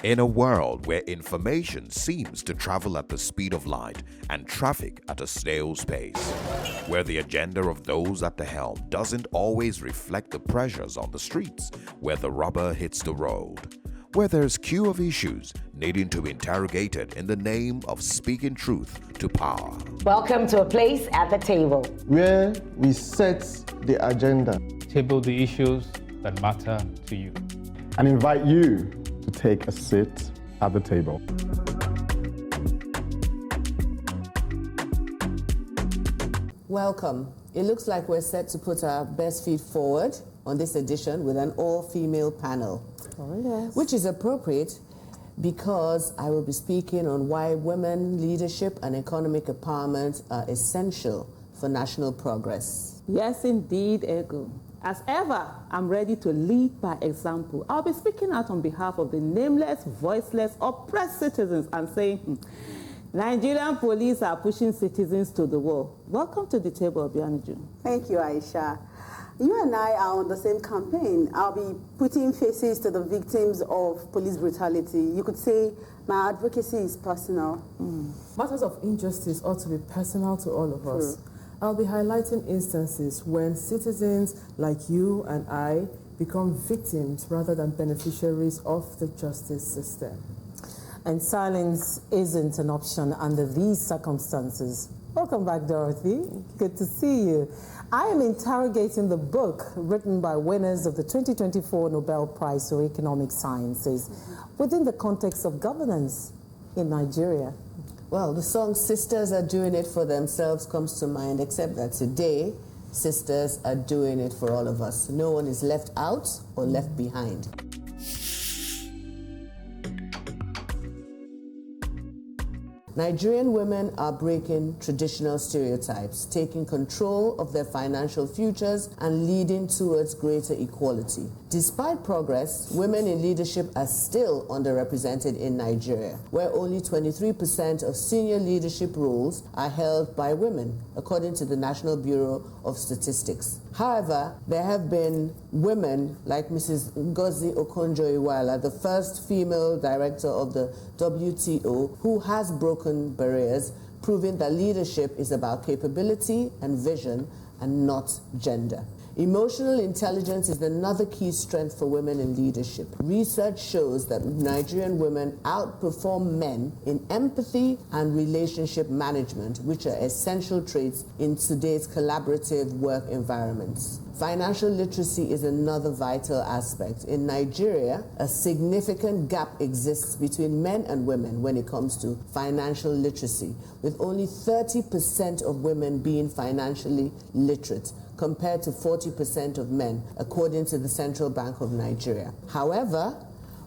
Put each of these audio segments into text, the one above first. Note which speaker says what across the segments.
Speaker 1: In a world where information seems to travel at the speed of light and traffic at a snail's pace, where the agenda of those at the helm doesn't always reflect the pressures on the streets, where the rubber hits the road, where there's queue of issues needing to be interrogated in the name of speaking truth to power.
Speaker 2: Welcome to a place at the table,
Speaker 3: where we set the agenda,
Speaker 4: table the issues that matter to you,
Speaker 3: and invite you to take a seat at the table.
Speaker 5: Welcome. It looks like we're set to put our best feet forward on this edition with an all-female panel, which is appropriate because I will be speaking on why women leadership and economic empowerment are essential for national progress.
Speaker 6: Yes, indeed, Ego. As ever, I'm ready to lead by example. I'll be speaking out on behalf of the nameless, voiceless, oppressed citizens and saying, Nigerian police are pushing citizens to the wall. Welcome to the table, Obianuju.
Speaker 7: Thank you, Aisha. You and I are on the same campaign. I'll be putting faces to the victims of police brutality. You could say my advocacy is personal.
Speaker 8: Matters of injustice ought to be personal to all of us. I'll be highlighting instances when citizens like you and I become victims rather than beneficiaries of the justice system.
Speaker 9: And silence isn't an option under these circumstances. Welcome back, Dorothy. Good to see you. I am interrogating the book written by winners of the 2024 Nobel Prize for Economic Sciences within the context of governance in Nigeria.
Speaker 5: Well, the song Sisters Are Doing It For Themselves comes to mind, except that today, sisters are doing it for all of us. No one is left out or left behind. Nigerian women are breaking traditional stereotypes, taking control of their financial futures and leading towards greater equality. Despite progress, women in leadership are still underrepresented in Nigeria, where only 23% of senior leadership roles are held by women, according to the National Bureau of Statistics. However, there have been women like Mrs. Ngozi Okonjo-Iweala, the first female director of the WTO, who has broken barriers, proving that leadership is about capability and vision and not gender. Emotional intelligence is another key strength for women in leadership. Research shows that Nigerian women outperform men in empathy and relationship management, which are essential traits in today's collaborative work environments. Financial literacy is another vital aspect. In Nigeria, a significant gap exists between men and women when it comes to financial literacy, with only 30% of women being financially literate, compared to 40% of men, according to the Central Bank of Nigeria. However,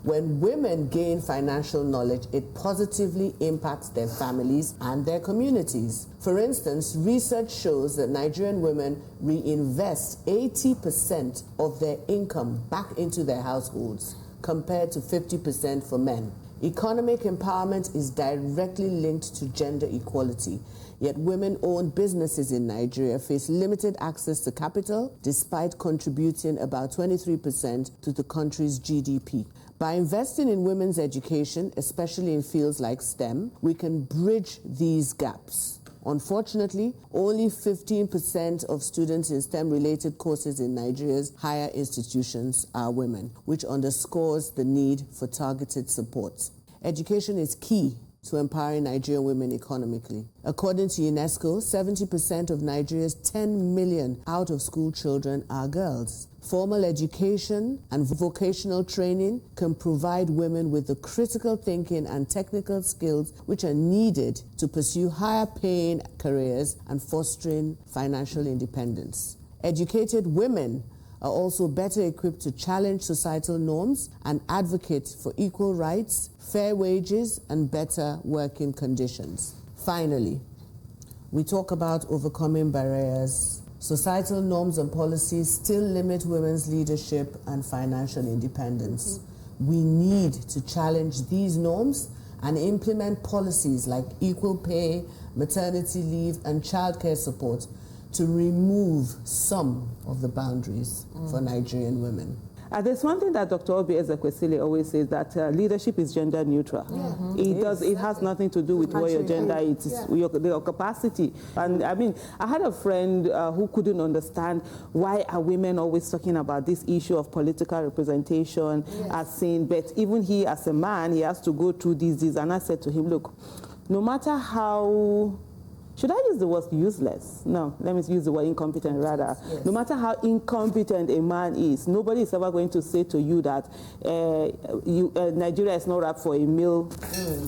Speaker 5: when women gain financial knowledge, it positively impacts their families and their communities. For instance, research shows that Nigerian women reinvest 80% of their income back into their households, compared to 50% for men. Economic empowerment is directly linked to gender equality, yet women-owned businesses in Nigeria face limited access to capital, despite contributing about 23% to the country's GDP. By investing in women's education, especially in fields like STEM, we can bridge these gaps. Unfortunately, only 15% of students in STEM-related courses in Nigeria's higher institutions are women, which underscores the need for targeted support. Education is key to empowering Nigerian women economically. According to UNESCO, 70% of Nigeria's 10 million out-of-school children are girls. Formal education and vocational training can provide women with the critical thinking and technical skills which are needed to pursue higher-paying careers and fostering financial independence. Educated women are also better equipped to challenge societal norms and advocate for equal rights, fair wages, and better working conditions. Finally, we talk about overcoming barriers. Societal norms and policies still limit women's leadership and financial independence. We need to challenge these norms and implement policies like equal pay, maternity leave, and childcare support to remove some of the boundaries for Nigerian women.
Speaker 6: There's one thing that Dr. Obianuju always says, that leadership is gender neutral. It has nothing to do with what your gender is, your capacity. And I mean, I had a friend who couldn't understand why are women always talking about this issue of political representation as seen, but even he as a man, he has to go through these. And I said to him, look, no matter how, should I use the word useless? No, let me use the word incompetent rather. Yes. No matter how incompetent a man is, nobody is ever going to say to you that Nigeria is not up for a male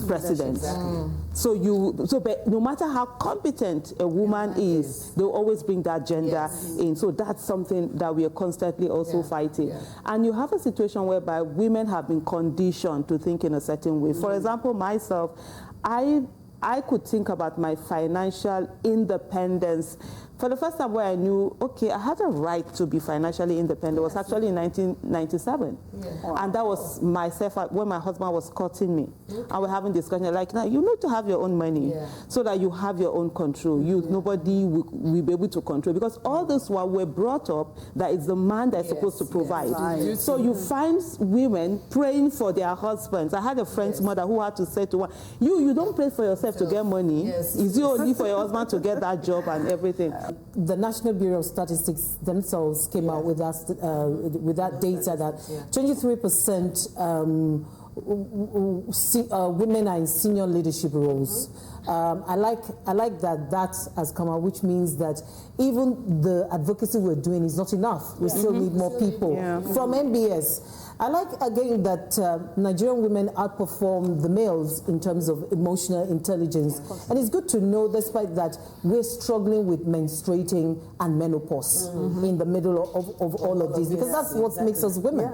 Speaker 6: president. But no matter how competent a woman is, they'll always bring that gender in. So that's something that we are constantly also fighting. And you have a situation whereby women have been conditioned to think in a certain way. For example, myself, I could think about my financial independence for the first time where I knew, okay, I had a right to be financially independent. It was actually in 1997. And that was myself when my husband was courting me. And we're having discussion like, now you need to have your own money so that you have your own control. Nobody will be able to control. Because all this while we're brought up that it's the man that's supposed to provide. So you find women praying for their husbands. I had a friend's mother who had to say to her, you don't pray for yourself to get money. It's you only for your husband to get that job and everything.
Speaker 9: The National Bureau of Statistics themselves came out with that data that 23% women are in senior leadership roles. I like that has come out, which means that even the advocacy we're doing is not enough. We still need more people from MBS. I like, again, that Nigerian women outperform the males in terms of emotional intelligence. And it's good to know, despite that, we're struggling with menstruating and menopause in the middle of all of this, because that's what makes us women.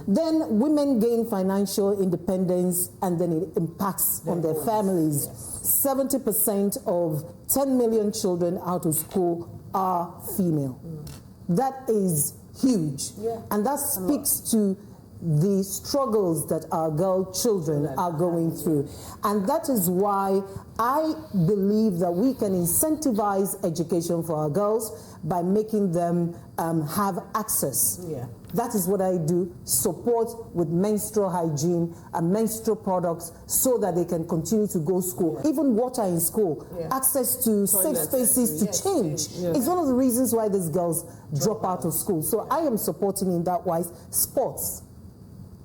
Speaker 9: Then women gain financial independence, and then it impacts on their families. 70% of 10 million children out of school are female. That is huge. And that speaks to the struggles that our girl children are going through. And that is why I believe that we can incentivize education for our girls by making them have access. That is what I do, support with menstrual hygiene and menstrual products so that they can continue to go to school. Even water in school, access to safe spaces to change. It's one of the reasons why these girls drop out of school. So I am supporting in that wise sports.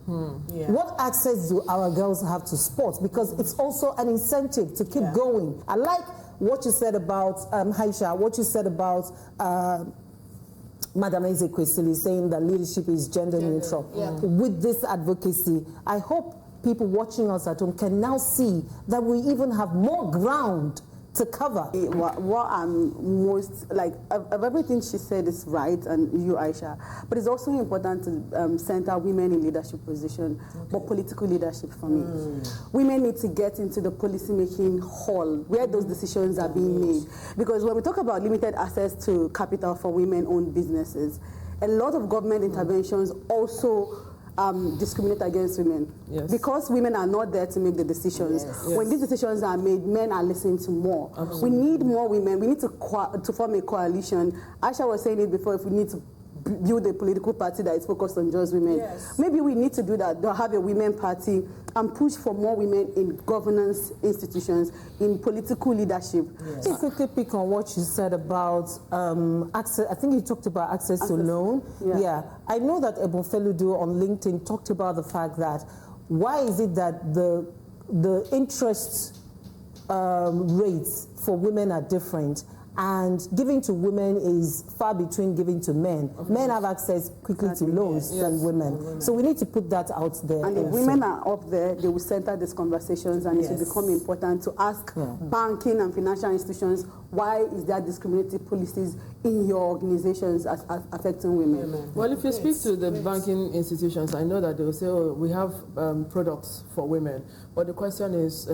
Speaker 9: What access do our girls have to sports? Because it's also an incentive to keep going. I like what you said about Aisha, what you said about Madam Ezekwesili saying that leadership is gender neutral. With this advocacy, I hope people watching us at home can now see that we even have more ground to cover.
Speaker 7: What I'm most, like, of everything she said is right, and you, Aisha, but it's also important to center women in leadership position, but political leadership for me. Women need to get into the policy-making hall where those decisions are being made. Because when we talk about limited access to capital for women-owned businesses, a lot of government interventions also discriminate against women. Because women are not there to make the decisions. When these decisions are made, men are listening to more. We need more women. We need to form a coalition. Aisha was saying it before, if we need to build a political party that is focused on just women. Maybe we need to do that, to have a women party and push for more women in governance institutions, in political leadership.
Speaker 9: Just quickly pick on what you said about access. I think you talked about access to loan. I know that Ebon Feludu on LinkedIn talked about the fact that why is it that the interest rates for women are different, and giving to women is far between giving to men. Men have access quickly to loans than women. So we need to put that out there.
Speaker 7: And if women are up there, they will center these conversations, and it will become important to ask banking and financial institutions, why is there discriminatory policies in your organizations as affecting women?
Speaker 8: Well, if you speak to the banking institutions, I know that they will say, oh, we have products for women. But the question is,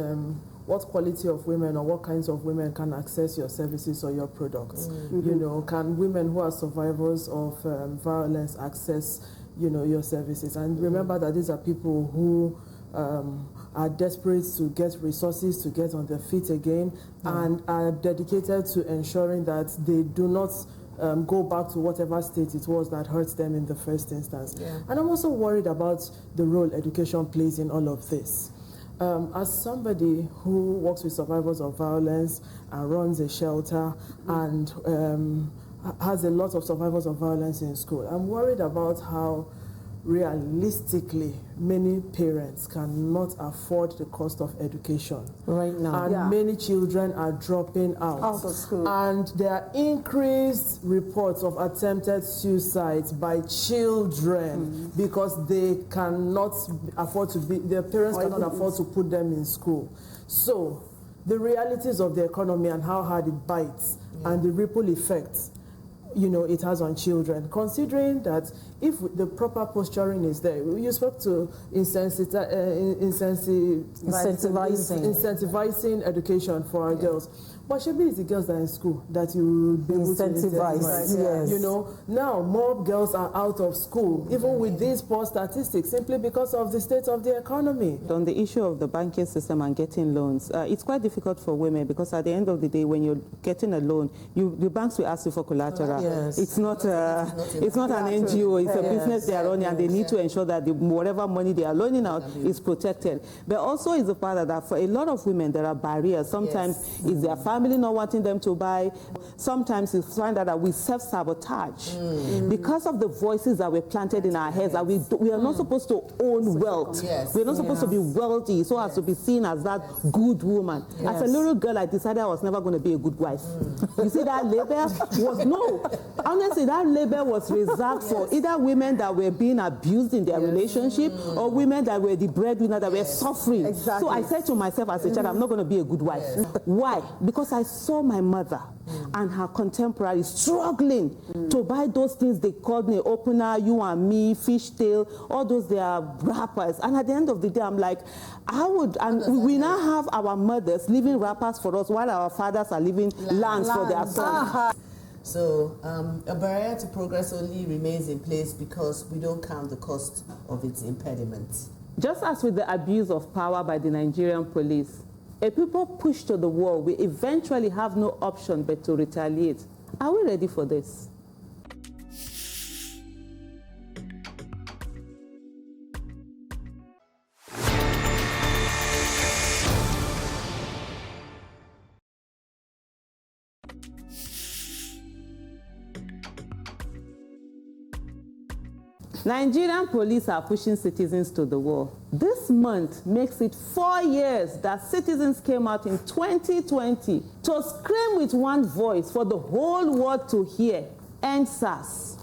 Speaker 8: what quality of women or what kinds of women can access your services or your products? You know, can women who are survivors of violence access, you know, your services? And remember that these are people who are desperate to get resources, to get on their feet again, and are dedicated to ensuring that they do not go back to whatever state it was that hurt them in the first instance.
Speaker 5: Yeah.
Speaker 8: And I'm also worried about the role education plays in all of this. As somebody who works with survivors of violence and runs a shelter and has a lot of survivors of violence in school, I'm worried about how realistically many parents cannot afford the cost of education
Speaker 9: right now.
Speaker 8: And many children are dropping out
Speaker 7: of school.
Speaker 8: And there are increased reports of attempted suicides by children because they cannot afford to be, their parents cannot afford to put them in school. So the realities of the economy and how hard it bites and the ripple effects it has on children, considering that if the proper posturing is there. You spoke to incentivizing education for our girls. But should be the girls that are in school that you will be able to incentivize.
Speaker 9: Yes.
Speaker 8: Now more girls are out of school, even with these poor statistics, simply because of the state of the economy.
Speaker 6: On the issue of the banking system and getting loans, it's quite difficult for women because at the end of the day, when you're getting a loan, the banks will ask you for collateral.
Speaker 9: Yes.
Speaker 6: It's not an NGO, it's a business they are running, and they need to ensure that whatever money they are loaning out is protected. But also is the fact that for a lot of women, there are barriers. Sometimes it's their family not wanting them to buy. Sometimes you find that we self-sabotage because of the voices that were planted in our heads that we are not supposed to own wealth. We're not supposed to be wealthy so as to be seen as that good woman. As a little girl, I decided I was never going to be a good wife. You see, that label was honestly, that label was reserved for either women that were being abused in their relationship or women that were the breadwinner that were suffering.
Speaker 7: Exactly.
Speaker 6: So I said to myself as a child, I'm not going to be a good wife. Why? Because I saw my mother and her contemporaries struggling to buy those things they called me opener, you and me, fishtail, all those they are wrappers. And at the end of the day, I'm like, we now have our mothers leaving wrappers for us while our fathers are leaving lands for their sons.
Speaker 5: So a barrier to progress only remains in place because we don't count the cost of its impediments.
Speaker 6: Just as with the abuse of power by the Nigerian police, a people pushed to the wall will eventually have no option but to retaliate. Are we ready for this? Nigerian police are pushing citizens to the wall. This month makes it 4 years that citizens came out in 2020 to scream with one voice for the whole world to hear, ENDSARS.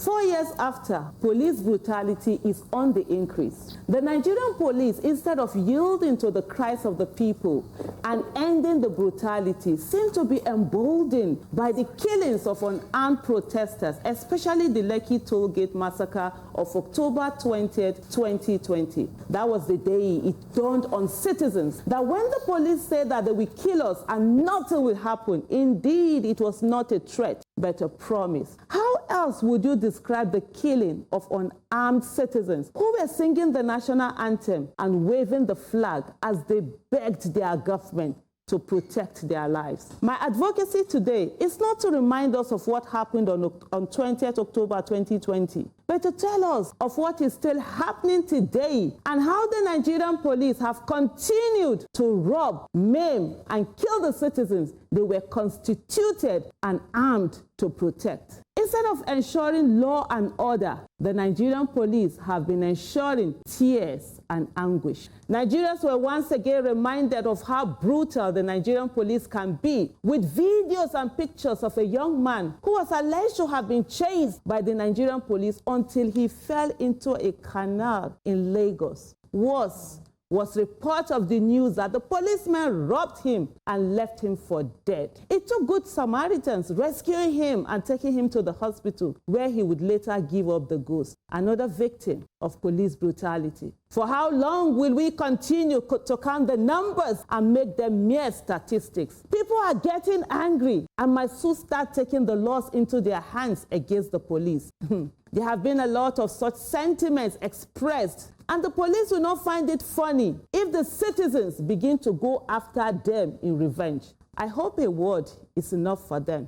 Speaker 6: 4 years after, police brutality is on the increase. The Nigerian police, instead of yielding to the cries of the people and ending the brutality, seem to be emboldened by the killings of unarmed protesters, especially the Lekki toll gate massacre of October 20th, 2020. That was the day it dawned on citizens that when the police said that they will kill us and nothing will happen, indeed it was not a threat, but a promise. How else would you describe the killing of unarmed citizens who were singing the national anthem and waving the flag as they begged their government to protect their lives? My advocacy today is not to remind us of what happened on 20th October 2020, but to tell us of what is still happening today and how the Nigerian police have continued to rob, maim, and kill the citizens they were constituted and armed to protect. Instead of ensuring law and order, the Nigerian police have been ensuring tears and anguish. Nigerians were once again reminded of how brutal the Nigerian police can be, with videos and pictures of a young man who was alleged to have been chased by the Nigerian police until he fell into a canal in Lagos. Worse was report of the news that the policeman robbed him and left him for dead. It took good Samaritans rescuing him and taking him to the hospital, where he would later give up the ghost. Another victim of police brutality. For how long will we continue to count the numbers and make them mere statistics? People are getting angry and might soon start taking the laws into their hands against the police. There have been a lot of such sentiments expressed, and the police will not find it funny if the citizens begin to go after them in revenge. I hope a word is enough for them.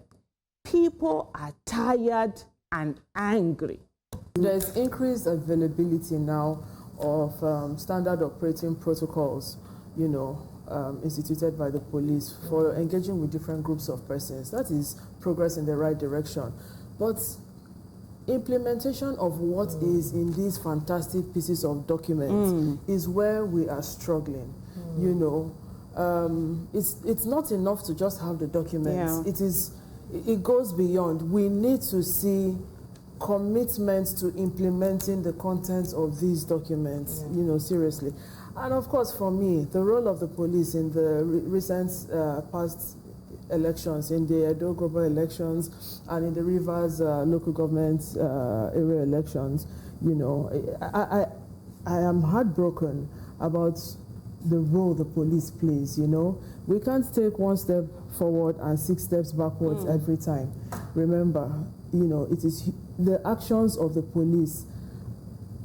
Speaker 6: People are tired and angry.
Speaker 8: There's increased availability now of standard operating protocols, instituted by the police for engaging with different groups of persons. That is progress in the right direction. But implementation of what is in these fantastic pieces of documents is where we are struggling. It's not enough to just have the documents. It goes beyond. We need to see commitments to implementing the contents of these documents, seriously. And of course, for me, the role of the police in the recent past elections, in the Edo global elections and in the Rivers local government area elections, I am heartbroken about the role the police plays. We can't take one step forward and 6 steps backwards every time. Remember, it is the actions of the police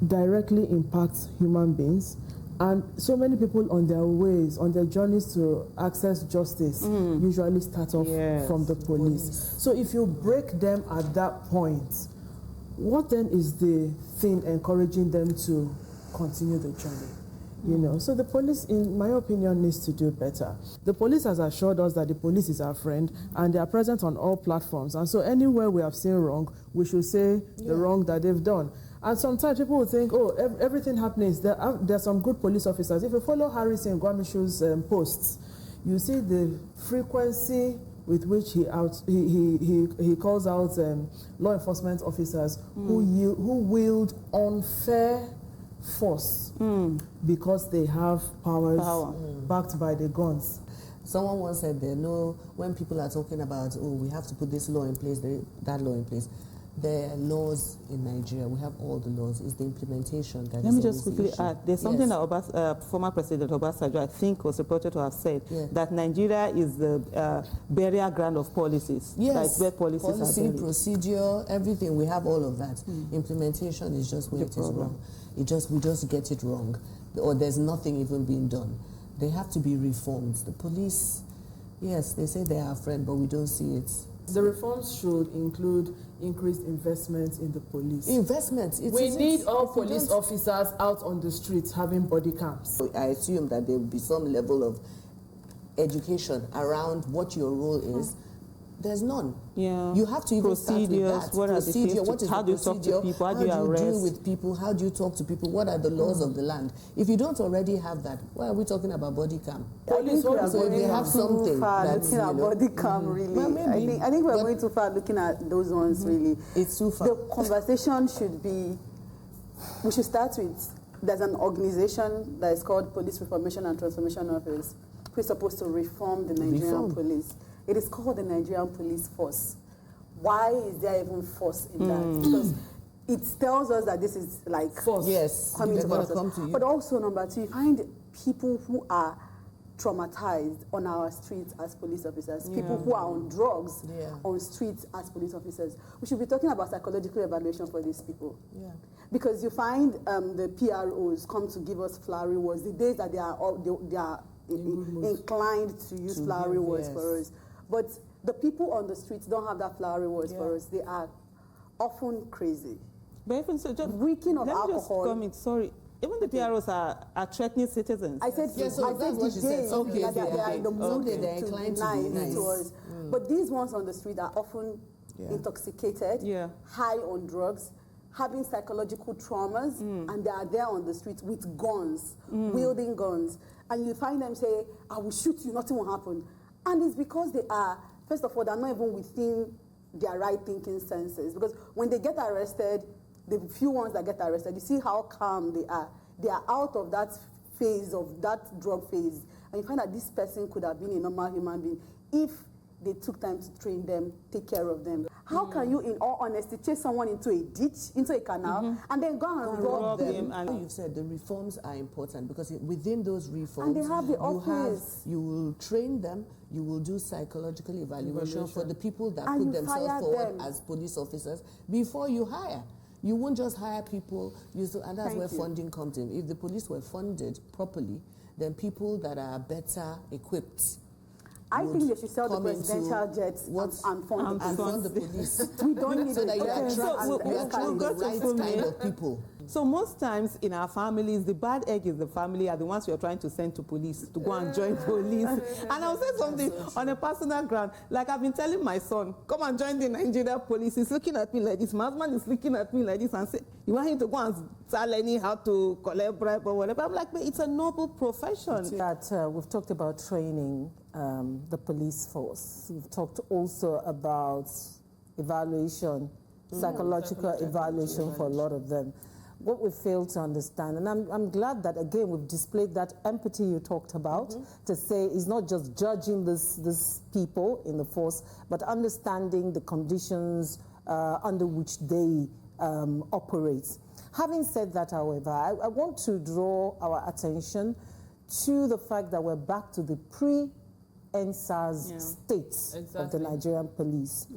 Speaker 8: directly impact human beings, and so many people on their ways, on their journeys to access justice, usually start off from the police. So if you break them at that point, what then is the thing encouraging them to continue the journey? So the police, in my opinion, needs to do better. The police has assured us that the police is our friend and they are present on all platforms. And so anywhere we have seen wrong, we should say the wrong that they've done. And sometimes people will think, everything happening, there are some good police officers. If you follow Harrison Gwamishu's posts, you see the frequency with which he calls out law enforcement officers who wield unfair force because they have powers backed by the guns.
Speaker 5: Someone once said when people are talking about, we have to put this law in place, that law in place, there are laws in Nigeria. We have all the laws. It's the implementation that
Speaker 6: Let me just quickly add. There's something that former President Obasanjo, I think, was reported to have said, that Nigeria is the burial ground of policies.
Speaker 5: Yes,
Speaker 6: like where policies are buried.
Speaker 5: procedure, everything. We have all of that. Implementation is just where it is wrong. We just get it wrong, or there's nothing even being done. They have to be reformed. The police, yes, they say they are our friend, but we don't see it.
Speaker 8: The reforms should include increased investment in the police.
Speaker 5: Investment.
Speaker 8: We need all police officers out on the streets having body cams.
Speaker 5: I assume that there will be some level of education around what your role is. There's none. Yeah. You have to even start with that.
Speaker 6: What are the things?
Speaker 5: What is
Speaker 6: how
Speaker 5: the
Speaker 6: do you talk to people? How do you arrest?
Speaker 5: deal with people? How do you talk to people? What are the laws of the land? If you don't already have that, why are we talking about body cam?
Speaker 7: Police,
Speaker 5: so if they have something that's,
Speaker 7: looking at body cam, really. Well, I think we're going too far looking at those ones, really.
Speaker 5: It's too far.
Speaker 7: The conversation should be, we should start with, there's an organization that is called Police Reformation and Transformation Office, who is supposed to reform the Nigerian police. It is called the Nigerian Police Force. Why is there even force in that? Because it tells us that this is like
Speaker 5: force. Yes,
Speaker 7: coming to us.
Speaker 5: come to you.
Speaker 7: But also, number two, you find people who are traumatized on our streets as police officers, people who are on drugs on streets as police officers. We should be talking about psychological evaluation for these people. Yeah. Because you find the PROs come to give us flowery words, the days that they are inclined to use flowery words for us. But the people on the streets don't have that flowery words for us. They are often crazy.
Speaker 6: But even so, just
Speaker 7: reeking of alcohol.
Speaker 6: Just comment, sorry. Even the PROs are threatening citizens.
Speaker 7: I said,
Speaker 5: yes, so that's what she said.
Speaker 7: Okay, they are in the mood
Speaker 5: they're inclined to be nice.
Speaker 7: To us. But these ones on the street are often intoxicated, high on drugs, having psychological traumas, and they are there on the street with guns, wielding guns. And you find them say, I will shoot you, nothing will happen. And it's because they are, first of all, they're not even within their right thinking senses. Because when they get arrested, the few ones that get arrested, you see how calm they are. They are out of that phase, of that drug phase. And you find that this person could have been a normal human being if they took time to train them, take care of them. How can you, in all honesty, chase someone into a ditch, into a canal, and then go and rob them?
Speaker 5: And you've said the reforms are important because within those reforms,
Speaker 7: and they have the office.
Speaker 5: You will train them, you will do psychological evaluation for the people that put themselves forward as police officers before you hire. You won't just hire people, and that's where funding comes in. If the police were funded properly, then people that are better equipped
Speaker 7: I think they should sell the presidential jets and fund
Speaker 5: the police.
Speaker 7: We don't need
Speaker 5: so that you
Speaker 6: we'll go
Speaker 5: the right
Speaker 6: to
Speaker 5: kind of people.
Speaker 6: So most times in our families, the bad egg in the family are the ones we are trying to send to police, to go and join police. And I'll say something on a personal ground. Like I've been telling my son, come and join the Nigeria police. He's looking at me like this. My husband is looking at me like this and say, you want him to go and tell any how to collect bribe or whatever? I'm like, but it's a noble profession.
Speaker 9: That we've talked about training the police force. We've talked also about evaluation, psychological evaluation for a lot of them. What we fail to understand, and I'm glad that again we've displayed that empathy you talked about, to say it's not just judging this people in the force, but understanding the conditions under which they operate. Having said that, however, I want to draw our attention to the fact that we're back to the pre-ENDSARS state of the Nigerian police.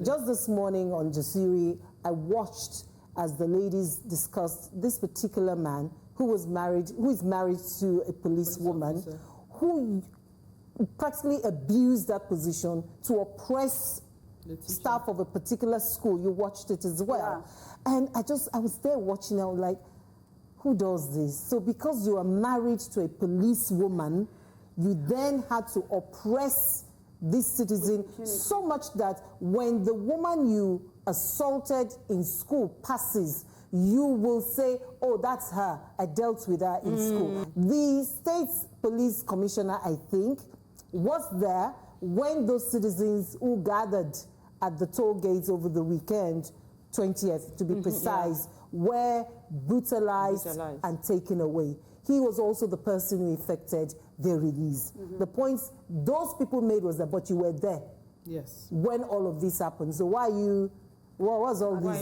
Speaker 9: Just this morning on Jasiri, I watched as the ladies discussed this particular man who is married to a policewoman who practically abused that position to oppress staff of a particular school. You watched it as well. Yeah. And I was there watching, I was like, who does this? So because you are married to a policewoman, you then had to oppress this citizen so much that when the woman you assaulted in school passes, you will say, oh, that's her. I dealt with her in school. The state police commissioner, I think, was there when those citizens who gathered at the toll gates over the weekend, 20th to be precise, were brutalized and taken away. He was also the person who effected their release. The points those people made was that, but you were there when all of this happened. So why what was all this?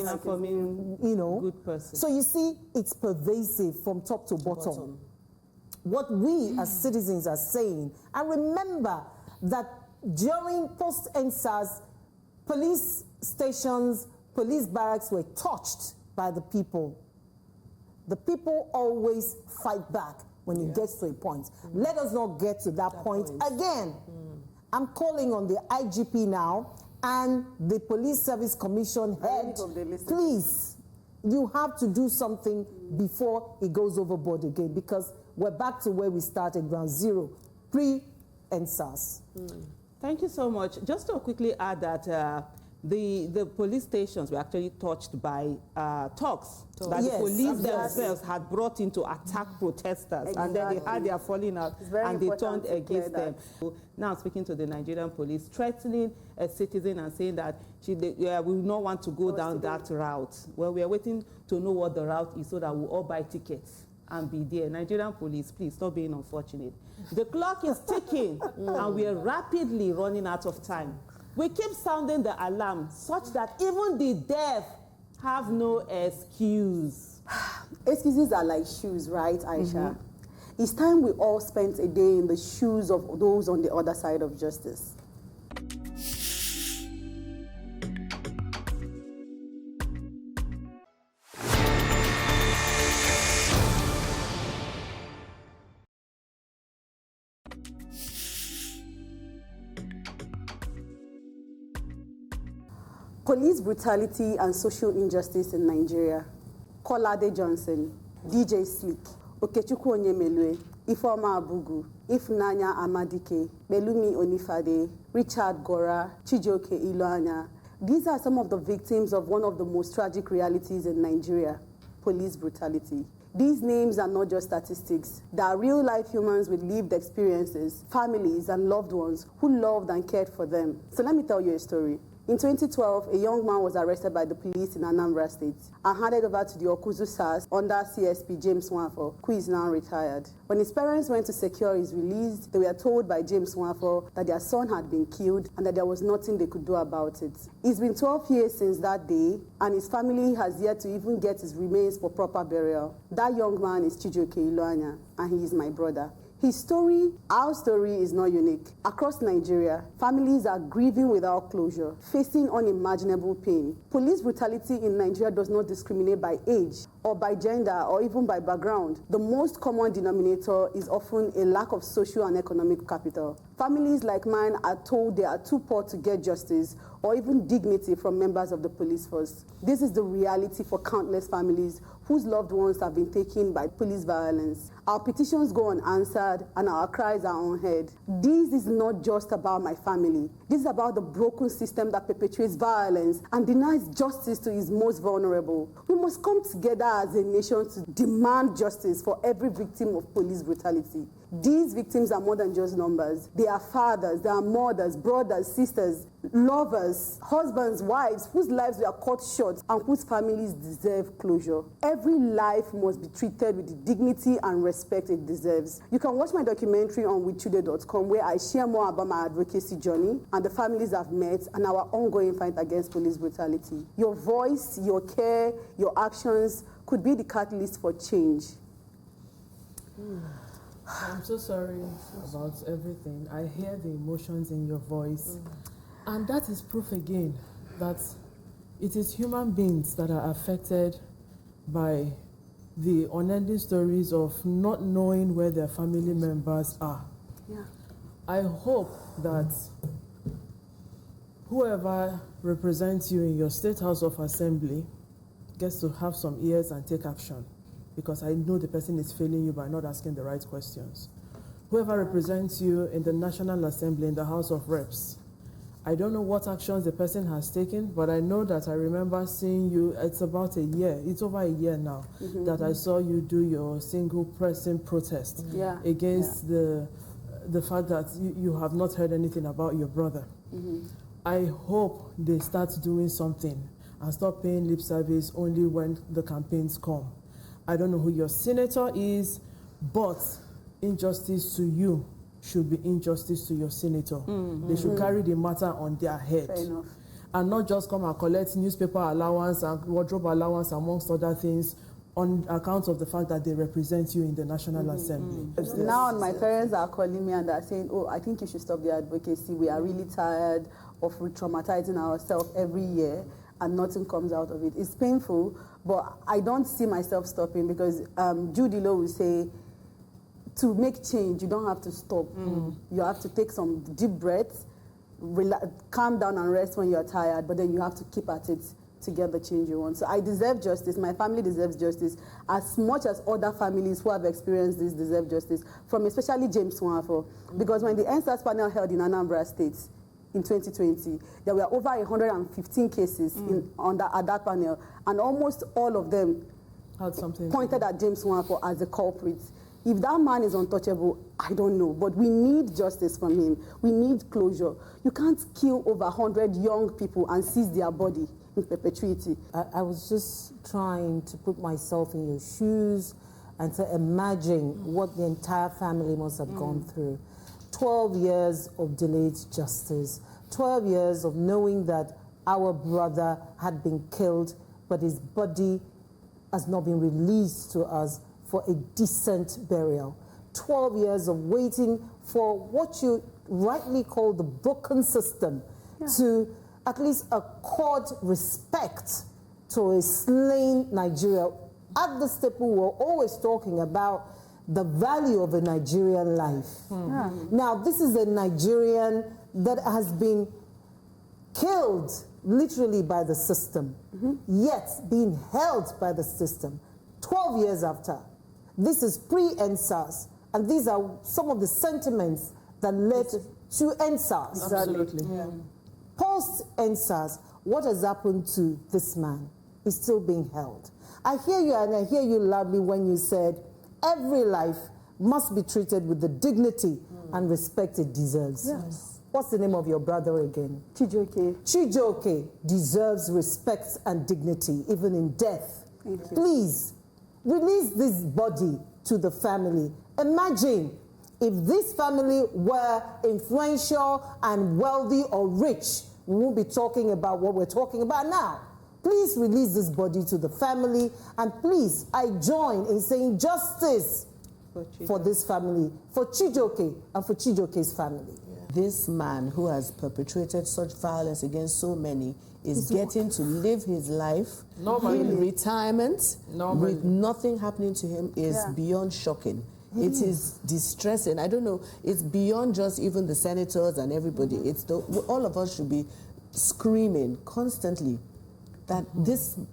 Speaker 9: You know,
Speaker 6: good person. So
Speaker 9: you see, it's pervasive from top to bottom. What we as citizens are saying, and remember that during post-ENDSARS, police stations, police barracks were touched by the people. The people always fight back when it gets to a point. Let us not get to that point again. I'm calling on the IGP now and the Police Service Commission head. Please, you have to do something before it goes overboard again, because we're back to where we started, ground zero, pre-ENDSARS.
Speaker 6: Thank you so much. Just to quickly add that the police stations were actually touched by talks that the police themselves had brought in to attack protesters, and then they had their falling out and they turned against them. So now speaking to the Nigerian police, threatening a citizen and saying that we will not want to go down that route. Well, we are waiting to know what the route is so that we'll all buy tickets and be there. Nigerian police, please stop being unfortunate. The clock is ticking and we are rapidly running out of time. We keep sounding the alarm such that even the deaf have no excuse.
Speaker 7: Excuses are like shoes, right, Aisha? It's time we all spent a day in the shoes of those on the other side of justice. Police brutality and social injustice in Nigeria. Kolade Johnson, DJ Slick, Okechukwu Onyemelue, Ifeoma Abugu, Ifunanya Amadike, Belumi Onifade, Richard Gora, Chijioke Iloanya. These are some of the victims of one of the most tragic realities in Nigeria, police brutality. These names are not just statistics. They are real-life humans with lived experiences, families and loved ones who loved and cared for them. So let me tell you a story. In 2012, a young man was arrested by the police in Anambra State and handed over to the Okuzu SARS under CSP James Nwafo, who is now retired. When his parents went to secure his release, they were told by James Nwafo that their son had been killed and that there was nothing they could do about it. It's been 12 years since that day, and his family has yet to even get his remains for proper burial. That young man is Chijioke Iloanya, and he is my brother. His story, our story, is not unique. Across Nigeria, families are grieving without closure, facing unimaginable pain. Police brutality in Nigeria does not discriminate by age or by gender or even by background. The most common denominator is often a lack of social and economic capital. Families like mine are told they are too poor to get justice or even dignity from members of the police force. This is the reality for countless families whose loved ones have been taken by police violence. Our petitions go unanswered and our cries are unheard. This is not just about my family. This is about the broken system that perpetuates violence and denies justice to its most vulnerable. We must come together as a nation to demand justice for every victim of police brutality. These victims are more than just numbers. They are fathers, they are mothers, brothers, sisters, lovers, husbands, wives, whose lives were cut short and whose families deserve closure. Every life must be treated with the dignity and respect it deserves. You can watch my documentary on withchude.com, where I share more about my advocacy journey and the families I've met and our ongoing fight against police brutality. Your voice, your care, your actions could be the catalyst for change.
Speaker 8: I'm so sorry about everything. I hear the emotions in your voice. And that is proof again that it is human beings that are affected by the unending stories of not knowing where their family members are.
Speaker 7: Yeah.
Speaker 8: I hope that whoever represents you in your State House of Assembly gets to have some ears and take action, because I know the person is failing you by not asking the right questions. Whoever represents you in the National Assembly, in the House of Reps, I don't know what actions the person has taken, but I know that I remember seeing you, it's about a year, it's over a year now, that I saw you do your single person protest against the fact that you have not heard anything about your brother. I hope they start doing something and stop paying lip service only when the campaigns come. I don't know who your senator is, but injustice to you should be injustice to your senator. They should carry the matter on their head.
Speaker 7: Fair enough.
Speaker 8: And not just come and collect newspaper allowance and wardrobe allowance, amongst other things, on account of the fact that they represent you in the National Assembly.
Speaker 7: Now my parents are calling me and they're saying, oh, I think you should stop the advocacy. We are really tired of re-traumatizing ourselves every year and nothing comes out of it. It's painful, but I don't see myself stopping, because Judy Lowe will say, to make change, you don't have to stop. You have to take some deep breaths, calm down and rest when you're tired, but then you have to keep at it to get the change you want. So I deserve justice. My family deserves justice as much as other families who have experienced this deserve justice, from especially James Nwafo. Because when the ENDSARS panel held in Anambra State in 2020, there were over 115 cases at that panel, and almost all of them
Speaker 8: had something
Speaker 7: pointed at James Nwafo as the culprit. If that man is untouchable, I don't know, but we need justice from him. We need closure. You can't kill over 100 young people and seize their body in perpetuity.
Speaker 9: I was just trying to put myself in your shoes and to imagine what the entire family must have gone through. 12 years of delayed justice, 12 years of knowing that our brother had been killed, but his body has not been released to us for a decent burial. 12 years of waiting for what you rightly call the broken system to at least accord respect to a slain Nigeria. At the staple, we're always talking about the value of a Nigerian life. Now, this is a Nigerian that has been killed literally by the system, yet being held by the system 12 years after. This is pre-ENDSARS, and these are some of the sentiments that led to ENDSARS.
Speaker 8: Absolutely.
Speaker 9: Post-ENDSARS, what has happened to this man? He's still being held. I hear you, and I hear you loudly when you said every life must be treated with the dignity and respect it deserves.
Speaker 7: Yes.
Speaker 9: What's the name of your brother again?
Speaker 7: Chijoke.
Speaker 9: Chijoke deserves respect and dignity, even in death.
Speaker 7: Thank you.
Speaker 9: Please, release this body to the family. Imagine if this family were influential and wealthy or rich, we won't be talking about what we're talking about now. Please release this body to the family, and please, I join in saying justice for this family, for Chijoke and for Chijoke's family.
Speaker 5: This man who has perpetrated such violence against so many is getting to live his life in retirement with nothing happening to him is beyond shocking. It is distressing. I don't know. It's beyond just even the senators and everybody. It's all of us should be screaming constantly that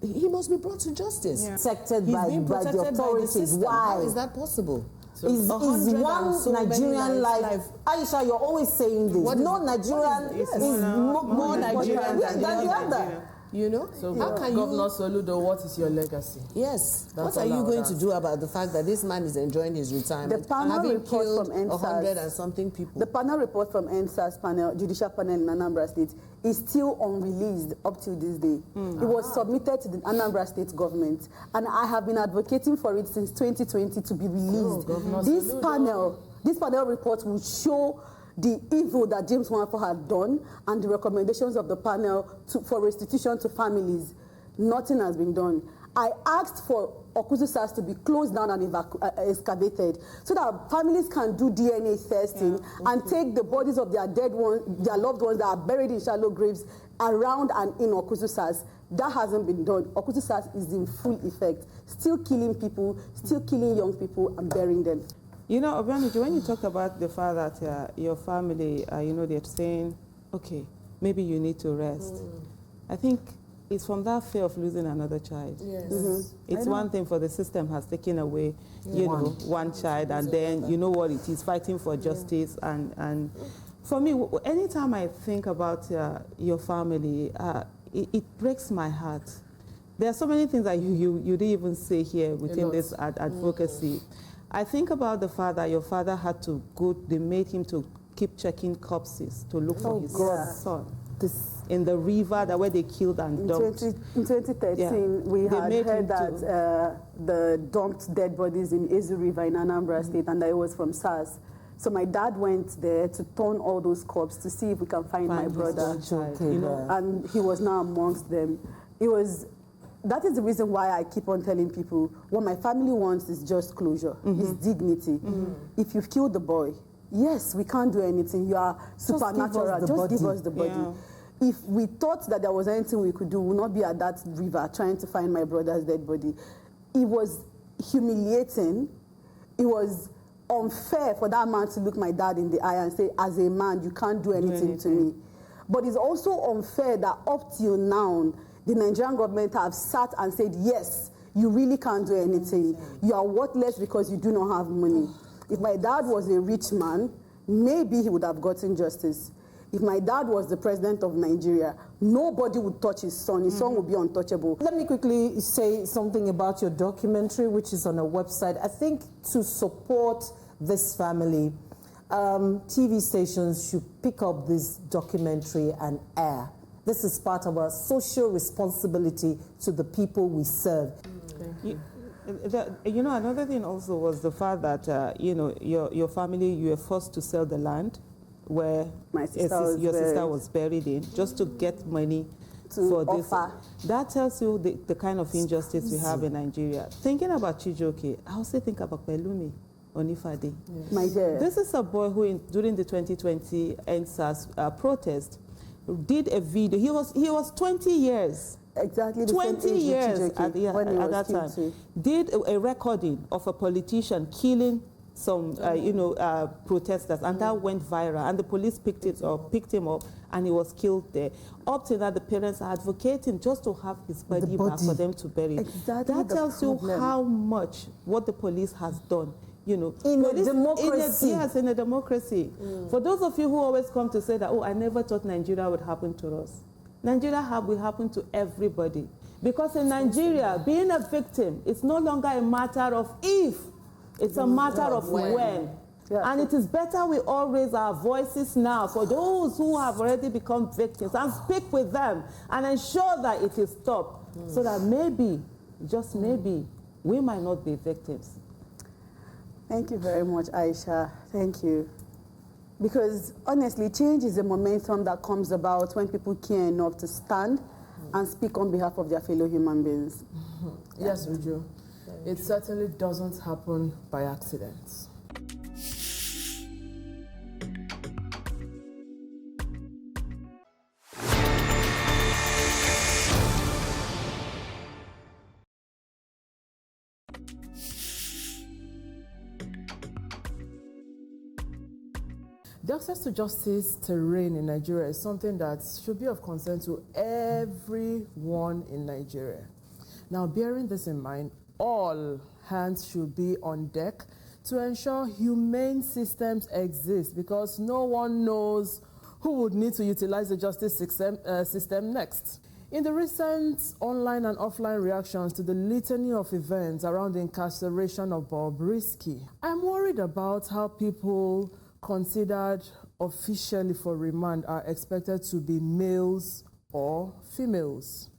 Speaker 5: he must be brought to justice.
Speaker 9: Protected by the authorities. Why?
Speaker 5: How is that possible?
Speaker 9: So is one Nigerian life? Aisha, you're always saying this. No Nigerian is more Nigerian than the other.
Speaker 5: You know?
Speaker 8: So, how can Governor Soludo, what is your legacy?
Speaker 5: Yes. What are you going to do about the fact that this man is enjoying his retirement?
Speaker 7: The panel report from ENDSARS,
Speaker 5: 100 and something people.
Speaker 7: The panel report from ENDSARS panel, judicial panel in Anambra State, is still unreleased up till this day. It was submitted to the Anambra State government, and I have been advocating for it since 2020 to be released. This panel report will show the evil that James Nwankwo had done and the recommendations of the panel for restitution to families. Nothing has been done. I asked for ENDSARS to be closed down and excavated so that families can do DNA testing and take the bodies of their dead ones, their loved ones that are buried in shallow graves around and in ENDSARS. That hasn't been done. ENDSARS is in full effect, still killing people, still killing young people and burying them.
Speaker 6: You know, Obianuju, when you talk about the fact that your family, you know, they're saying, okay, maybe you need to rest. I think it's from that fear of losing another child.
Speaker 5: Yes.
Speaker 6: It's one thing for the system has taken away, you know, one child, and then you know what it is, fighting for justice. And for me, anytime I think about your family, it breaks my heart. There are so many things that you didn't even say here within this advocacy. I think about the fact that your father had to go, they made him to keep checking corpses to look for his son. In the river where they killed and dumped.
Speaker 7: In 2013, we had heard that the dumped dead bodies in Ezu River in Anambra State, and that it was from SARS. So my dad went there to turn all those corpses to see if we can find my brother.
Speaker 6: You know,
Speaker 7: and he was now amongst them. That is the reason why I keep on telling people, what my family wants is just closure, is dignity. If you've killed the boy, yes, we can't do anything. You are supernatural. Just give us the body. If we thought that there was anything we could do, we would not be at that river trying to find my brother's dead body. It was humiliating. It was unfair for that man to look my dad in the eye and say, as a man, you can't do anything to me. But it's also unfair that up till now, the Nigerian government have sat and said, yes, you really can't do anything. You are worthless because you do not have money. If my dad was a rich man, maybe he would have gotten justice. If my dad was the president of Nigeria, nobody would touch his son. His son would be untouchable.
Speaker 9: Let me quickly say something about your documentary, which is on a website. I think to support this family, TV stations should pick up this documentary and air. This is part of our social responsibility to the people we serve.
Speaker 6: You know, another thing also was the fact that, you know, your family, you were forced to sell the land where your sister was buried in, just to get money for this. That tells you the kind of injustice we have in Nigeria. Thinking about Chijioke, I also think about Pelumi Onifade.
Speaker 7: My dear.
Speaker 6: This is a boy who, during the 2020 ENDSARS protest, did a video. He was 20 years.
Speaker 7: Exactly the
Speaker 6: 20 years at that time.
Speaker 7: Too.
Speaker 6: Did a recording of a politician killing some, protesters, and that went viral. And the police picked him up, and he was killed there. Up to that, the parents are advocating just to have his body back for them to bury.
Speaker 7: Exactly.
Speaker 6: That tells you how much what the police has done. You know,
Speaker 9: in a democracy.
Speaker 6: Yes, in a democracy. For those of you who always come to say that, oh, I never thought Nigeria would happen to us. Nigeria will happen to everybody. Because in Nigeria, being a victim is no longer a matter of if, it's a matter of when. Yeah. And it is better we all raise our voices now for those who have already become victims and speak with them and ensure that it is stopped so that maybe, just maybe, we might not be victims.
Speaker 7: Thank you very much, Aisha. Thank you. Because honestly, change is a momentum that comes about when people care enough to stand and speak on behalf of their fellow human beings.
Speaker 8: Yes, we do. It certainly doesn't happen by accident. The access to justice terrain in Nigeria is something that should be of concern to everyone in Nigeria. Now, bearing this in mind, all hands should be on deck to ensure humane systems exist, because no one knows who would need to utilize the justice system next. In the recent online and offline reactions to the litany of events around the incarceration of Bobrisky, I'm worried about how people considered officially for remand are expected to be males or females.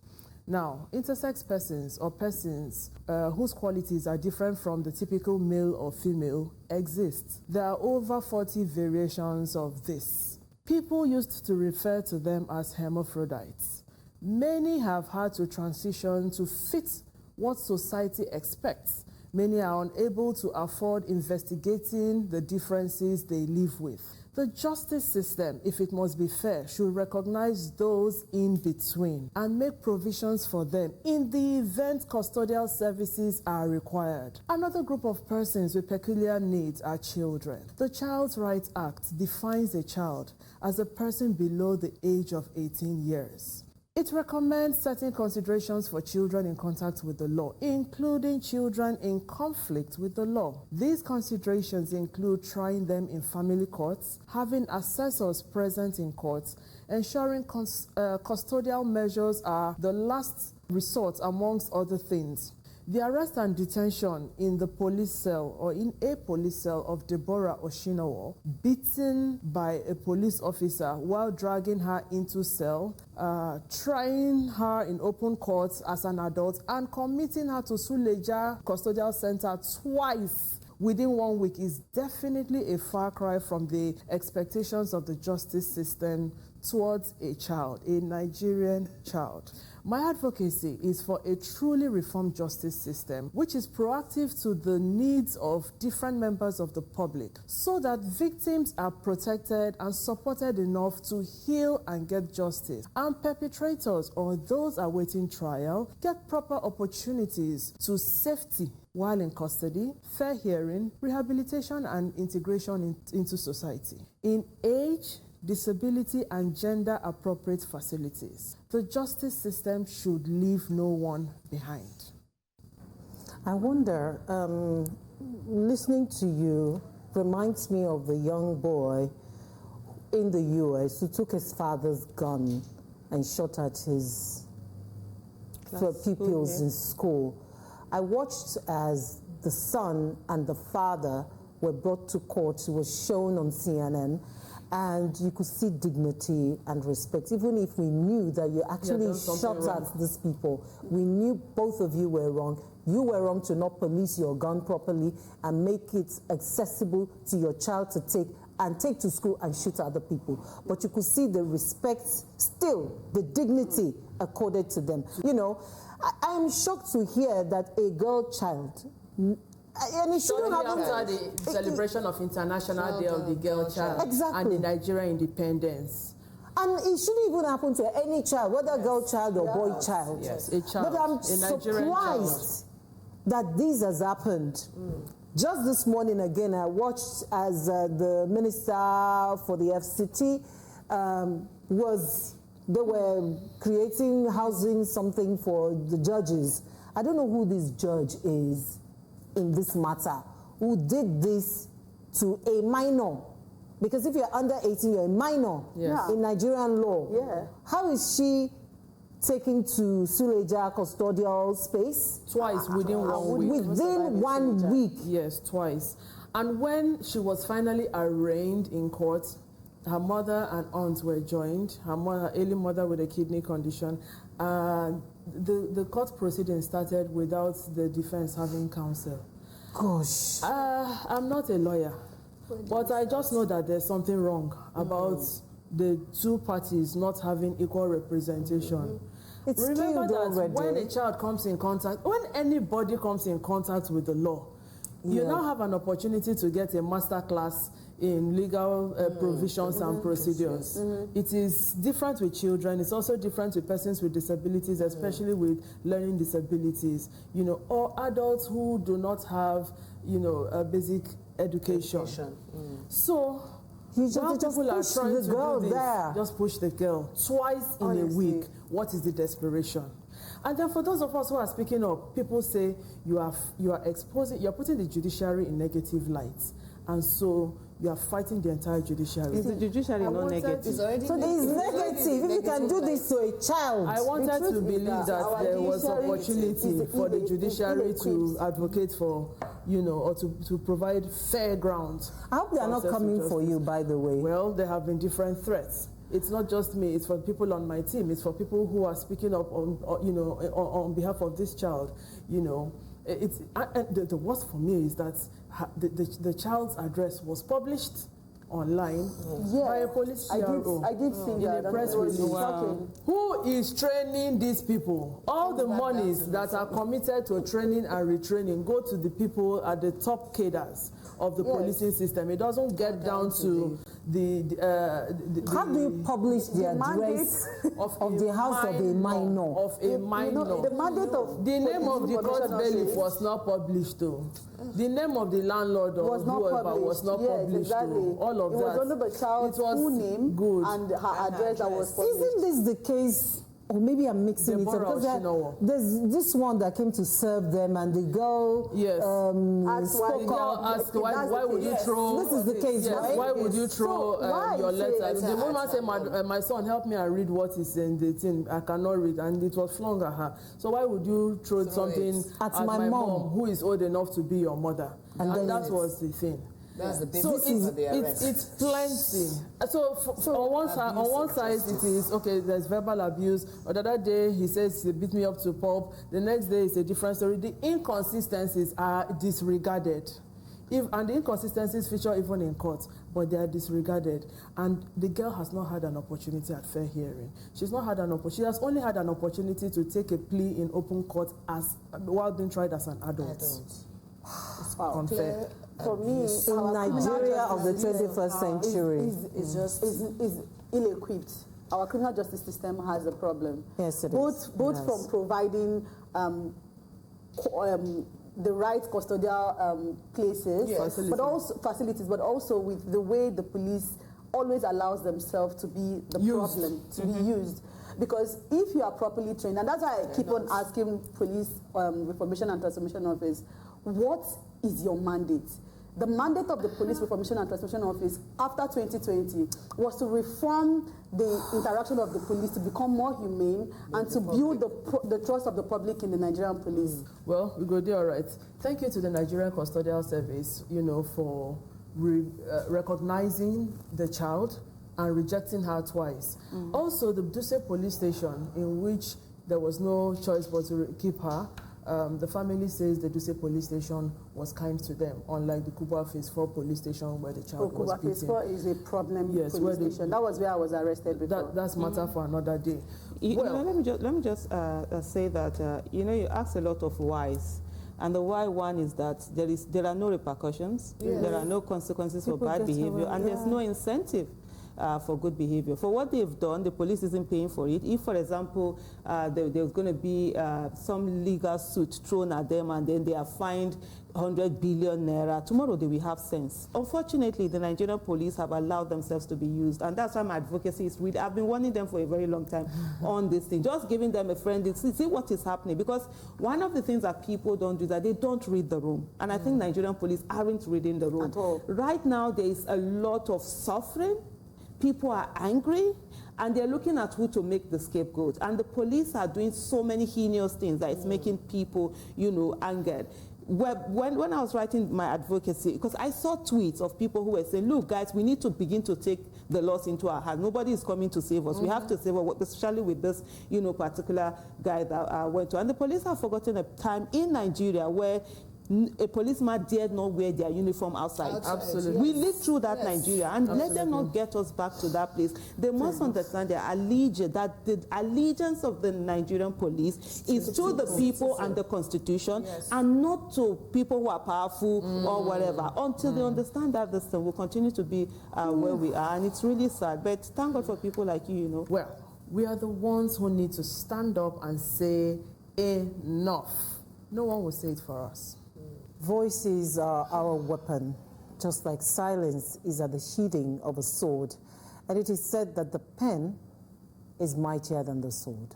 Speaker 8: Now, intersex persons or persons whose qualities are different from the typical male or female exist. There are over 40 variations of this. People used to refer to them as hermaphrodites. Many have had to transition to fit what society expects. Many are unable to afford investigating the differences they live with. The justice system, if it must be fair, should recognize those in between and make provisions for them in the event custodial services are required. Another group of persons with peculiar needs are children. The Child's Rights Act defines a child as a person below the age of 18 years. It recommends certain considerations for children in contact with the law, including children in conflict with the law. These considerations include trying them in family courts, having assessors present in courts, ensuring custodial measures are the last resort, amongst other things. The arrest and detention in the police cell or in a police cell of Deborah Oshinowo, beaten by a police officer while dragging her into cell, trying her in open court as an adult, and committing her to Suleja Custodial Center twice within 1 week is definitely a far cry from the expectations of the justice system towards a child, a Nigerian child. My advocacy is for a truly reformed justice system, which is proactive to the needs of different members of the public, so that victims are protected and supported enough to heal and get justice, and perpetrators or those awaiting trial get proper opportunities to safety while in custody, fair hearing, rehabilitation, and integration into society. In age, disability, and gender-appropriate facilities, the justice system should leave no one behind.
Speaker 9: I wonder, listening to you reminds me of the young boy in the US who took his father's gun and shot at his pupils in school. I watched as the son and the father were brought to court. It was shown on CNN. And you could see dignity and respect, even if we knew that you actually shot at these people. We knew both of you were wrong. You were wrong to not police your gun properly and make it accessible to your child to take to school and shoot other people. But you could see the respect, still the dignity accorded to them. You know, I'm shocked to hear that a girl child, and it shouldn't happen
Speaker 8: after the celebration of International Day of the Girl Child and the Nigerian independence.
Speaker 9: And it shouldn't even happen to any child, whether girl child or boy child.
Speaker 8: Yes, a child.
Speaker 9: But I'm surprised that this has happened. Just this morning again, I watched as the minister for the FCT they were creating housing something for the judges. I don't know who this judge is in this matter, who did this to a minor. Because if you're under 18, you're a minor in Nigerian law.
Speaker 7: Yeah.
Speaker 9: How is she taken to Suleja custodial space?
Speaker 8: Twice within 1 week.
Speaker 9: Within 1 week?
Speaker 8: Yes, twice. And when she was finally arraigned in court, her mother and aunt were joined, her ailing mother with a kidney condition. The court proceedings started without the defense having counsel.
Speaker 9: Gosh.
Speaker 8: I'm not a lawyer, but I just know that there's something wrong about the two parties not having equal representation.
Speaker 9: It's
Speaker 8: Remember that
Speaker 9: already.
Speaker 8: when a child comes in contact, when anybody comes in contact with the law, you now have an opportunity to get a master class in legal provisions and procedures. It is different with children. It's also different with persons with disabilities, especially with learning disabilities, you know, or adults who do not have, you know, a basic education. So
Speaker 9: You just
Speaker 8: People are
Speaker 9: push
Speaker 8: trying
Speaker 9: the
Speaker 8: to
Speaker 9: girl
Speaker 8: do this.
Speaker 9: there.
Speaker 8: Just push the girl twice in a week. What is the desperation? And then for those of us who are speaking up, people say you are putting the judiciary in negative light, and so you are fighting the entire judiciary.
Speaker 6: Is the judiciary not negative?
Speaker 9: So there is negative. If you can do this to a child.
Speaker 8: I wanted to believe that there was opportunity for the judiciary to advocate for, or to provide fair grounds.
Speaker 9: I hope they are not coming for you, by the way.
Speaker 8: Well, there have been different threats. It's not just me, it's for people on my team, it's for people who are speaking up on behalf of this child, The worst for me is that the child's address was published online by a police CRO.
Speaker 7: I did see that.
Speaker 8: In a press release.
Speaker 7: Wow.
Speaker 8: Who is training these people? All the monies that are committed to training and retraining go to the people at the top cadres of the policing system. It doesn't get down to
Speaker 9: how do you publish the address of the house of a minor?
Speaker 7: The mandate of
Speaker 8: the name of the court bailiff was not published though. The name of the landlord or whoever was not published.
Speaker 7: Exactly.
Speaker 8: All of
Speaker 7: that. It was only the child's full name and her address that was published.
Speaker 9: Isn't this the case? Or maybe I'm mixing it up. Because there's this one that came to serve them, and the girl spoke up.
Speaker 8: Why would you throw?
Speaker 9: This is the case, right?
Speaker 8: Why would you throw your letter? The woman said, "My son, help me and read what is in the thing. I cannot read," and it was flung at her. So why would you throw something at my mom, who is old enough to be your mother? And that was the thing.
Speaker 2: That's the
Speaker 8: so it's plenty. So on one side it is okay. There's verbal abuse. Or the other day he says he beat me up to pulp. The next day it's a different story. The inconsistencies are disregarded. And the inconsistencies feature even in court, but they are disregarded. And the girl has not had an opportunity at fair hearing. She's not had an opportunity. She has only had an opportunity to take a plea in open court while being tried as an adult. It's unfair.
Speaker 7: For me,
Speaker 9: in Nigeria of the 21st century,
Speaker 7: is ill-equipped. Our criminal justice system has a problem.
Speaker 9: Yes, it
Speaker 7: is. Both from providing the right custodial places, but also facilities, but also with the way the police always allows themselves to be the problem, to be used. Because if you are properly trained, and that's why I keep on asking police reformation and transformation office, what is your mandate? The mandate of the Police Reformation and Transformation Office after 2020 was to reform the interaction of the police to become more humane and to build the trust of the public in the Nigerian police.
Speaker 8: Well, we go there, all right. Thank you to the Nigerian Custodial Service, for recognizing the child and rejecting her twice. Also, the Duse police station, in which there was no choice but to keep her, the family says the Duse police station was kind to them, unlike the Kubwa Phase 4 police station where the child was beaten.
Speaker 7: Kubwa Phase 4 is a problem police station. That was where I was arrested before.
Speaker 8: That's matter for another day.
Speaker 6: Let me just say that, you asked a lot of whys. And the why one is that there are no repercussions, there are no consequences for bad behavior, and there's no incentive for good behavior. For what they've done, the police isn't paying for it. If, for example, there's going to be some legal suit thrown at them and then they are fined 100 billion naira, tomorrow they will have sense. Unfortunately, the Nigerian police have allowed themselves to be used, and that's why my advocacy is really, I've been warning them for a very long time on this thing, just giving them a friendly, see what is happening, because one of the things that people don't do is that they don't read the room, and I think Nigerian police aren't reading the room.
Speaker 7: At all.
Speaker 6: Right now, there is a lot of suffering. People are angry, and they're looking at who to make the scapegoat. And the police are doing so many heinous things that it's making people, angered. When I was writing my advocacy, because I saw tweets of people who were saying, look, guys, we need to begin to take the laws into our hands. Nobody is coming to save us. We have to save us, especially with this, particular guy that I went to. And the police have forgotten a time in Nigeria where a policeman dared not wear their uniform outside.
Speaker 8: Absolutely.
Speaker 6: We lived through that Nigeria, and let them not get us back to that place. They must understand their allegiance, that the allegiance of the Nigerian police is to the people and the Constitution, and not to people who are powerful or whatever. Until they understand that, this thing will continue to be where we are, and it's really sad. But thank God for people like you,
Speaker 8: Well, we are the ones who need to stand up and say enough. No one will say it for us.
Speaker 9: Voices are our weapon. just like silence is at the sheathing of a sword. And it is said that the pen is mightier than the sword.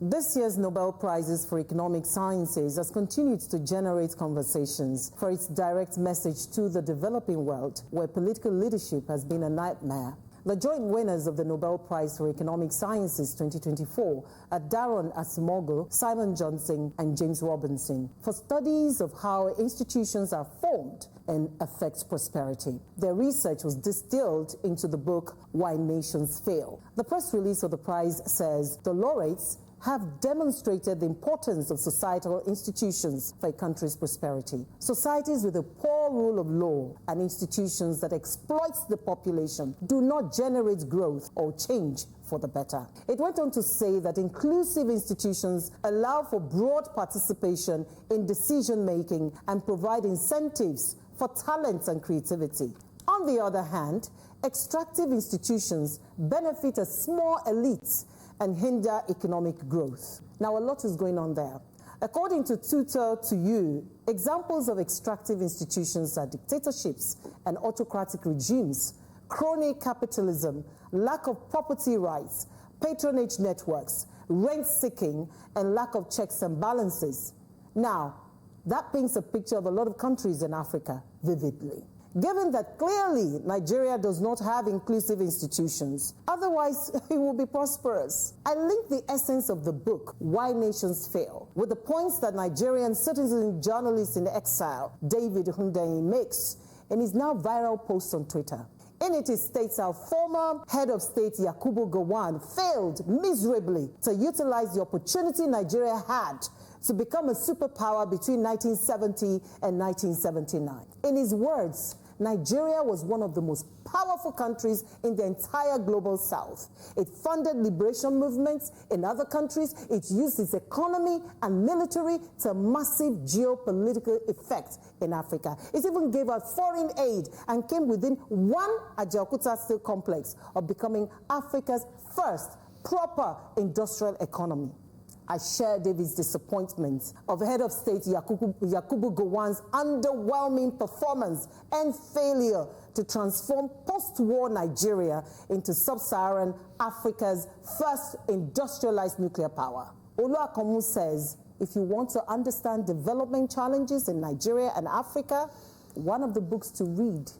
Speaker 9: This year's Nobel Prizes for Economic Sciences has continued to generate conversations for its direct message to the developing world, where political leadership has been a nightmare. The joint winners of the Nobel Prize for Economic Sciences 2024 are Darren Acemoglu, Simon Johnson, and James Robinson for studies of how institutions are formed and affect prosperity. Their research was distilled into the book Why Nations Fail. The press release of the prize says the laureates have demonstrated the importance of societal institutions for a country's prosperity. Societies with a poor rule of law and institutions that exploit the population do not generate growth or change for the better. It went on to say that inclusive institutions allow for broad participation in decision-making and provide incentives for talent and creativity. On the other hand, extractive institutions benefit a small elite and hinder economic growth. Now, a lot is going on there. According to Tutor to You, examples of extractive institutions are dictatorships and autocratic regimes, crony capitalism, lack of property rights, patronage networks, rent-seeking, and lack of checks and balances. Now, that paints a picture of a lot of countries in Africa vividly. Given that clearly Nigeria does not have inclusive institutions, otherwise it will be prosperous. I link the essence of the book, Why Nations Fail, with the points that Nigerian citizen journalist in exile, David Hundeyin, makes in his now viral post on Twitter. In it, it states our former head of state, Yakubu Gowon, failed miserably to utilize the opportunity Nigeria had to become a superpower between 1970 and 1979. In his words, Nigeria was one of the most powerful countries in the entire global south. It funded liberation movements in other countries. It used its economy and military to massive geopolitical effect in Africa. It even gave out foreign aid and came within one Ajaokuta steel complex of becoming Africa's first proper industrial economy. I share David's disappointment of head of state Yakubu Gowon's underwhelming performance and failure to transform post-war Nigeria into sub-Saharan Africa's first industrialized nuclear power. Oluwakomu says, if you want to understand development challenges in Nigeria and Africa, one of the books to read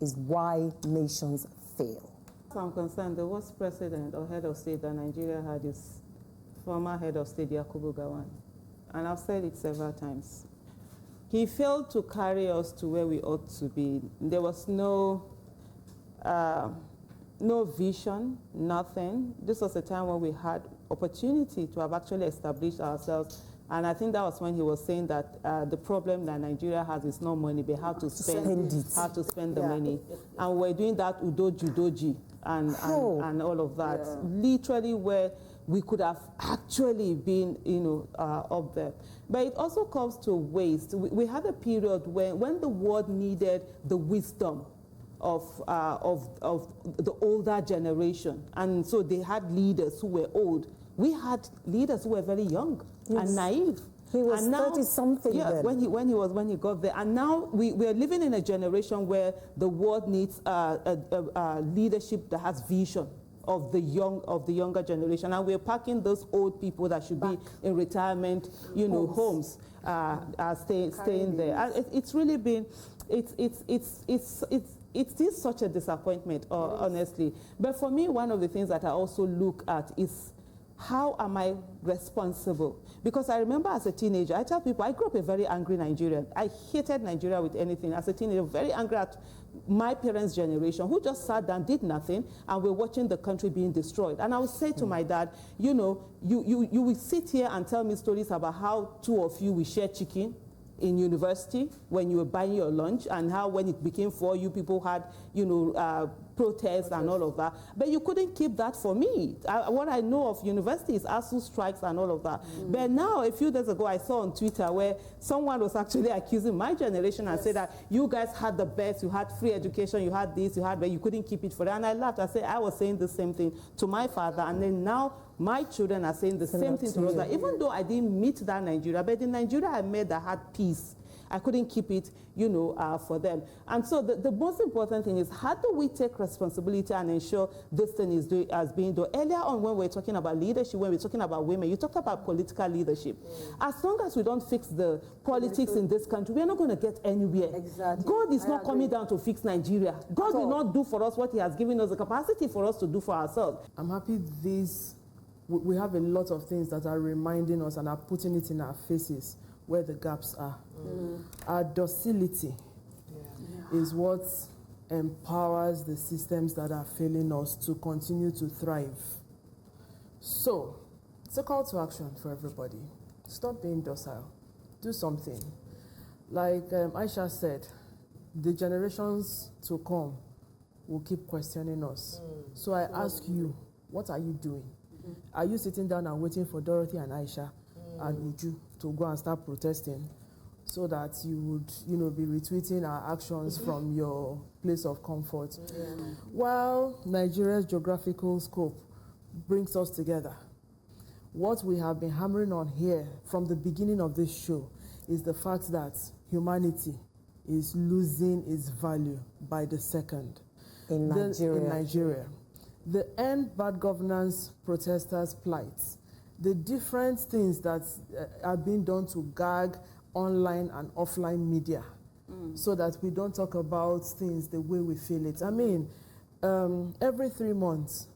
Speaker 9: is Why Nations Fail.
Speaker 6: As I'm concerned, the worst president or head of state that Nigeria had is former head of state Yakubu Gowon, and I've said it several times. He failed to carry us to where we ought to be. There was no vision, nothing. This was a time when we had opportunity to have actually established ourselves, and I think that was when he was saying that the problem that Nigeria has is not money, but how to spend the money. And we're doing that udoji and all of that, literally where we could have actually been, up there. But it also comes to waste. We had a period when the world needed the wisdom of the older generation. And so they had leaders who were old. We had leaders who were very young and naive.
Speaker 9: He was 30-something then.
Speaker 6: When he got there. And now we're living in a generation where the world needs a leadership that has vision of the younger generation, and we're packing those old people that should be in retirement, homes, staying there. And it's really been, it is such a disappointment, honestly. But for me, one of the things that I also look at is, how am I responsible? Because I remember as a teenager, I tell people, I grew up a very angry Nigerian. I hated Nigeria with anything. As a teenager, very angry at my parents' generation, who just sat down, did nothing, and we're watching the country being destroyed. And I would say to my dad, you will sit here and tell me stories about how two of you will share chicken in university when you were buying your lunch, and how when it became 4, you people had, protests and all of that. But you couldn't keep that for me. What I know of universities, ASU strikes and all of that. But now, a few days ago, I saw on Twitter where someone was actually accusing my generation and said that you guys had the best, you had free education, you had this, you had, but you couldn't keep it for that. And I laughed. I said, I was saying the same thing to my father, and then now my children are saying the same thing to us. That even though I didn't meet that Nigeria, but the Nigeria I met that had peace, I couldn't keep it, you know, for them. And so the most important thing is, how do we take responsibility and ensure this thing is being done? Earlier on, when we were talking about leadership, when we were talking about women, you talked about political leadership. As long as we don't fix the politics in this country, we're not going to get anywhere.
Speaker 7: Exactly.
Speaker 6: God is not coming down to fix Nigeria. God will not do for us what he has given us the capacity for us to do for ourselves.
Speaker 8: I'm happy we have a lot of things that are reminding us and are putting it in our faces where the gaps are. Our docility is what empowers the systems that are failing us to continue to thrive. So, it's a call to action for everybody. Stop being docile. Do something. Like Aisha said, the generations to come will keep questioning us. So I ask you, what are you doing? Are you sitting down and waiting for Dorothy and Aisha and Uju to go and start protesting so that you would, you know, be retweeting our actions from your place of comfort? While Nigeria's geographical scope brings us together, what we have been hammering on here from the beginning of this show is the fact that humanity is losing its value by the second.
Speaker 9: In Nigeria.
Speaker 8: The End Bad Governance protesters' plight, the different things that are being done to gag online and offline media so that we don't talk about things the way we feel it. I mean, every 3 months,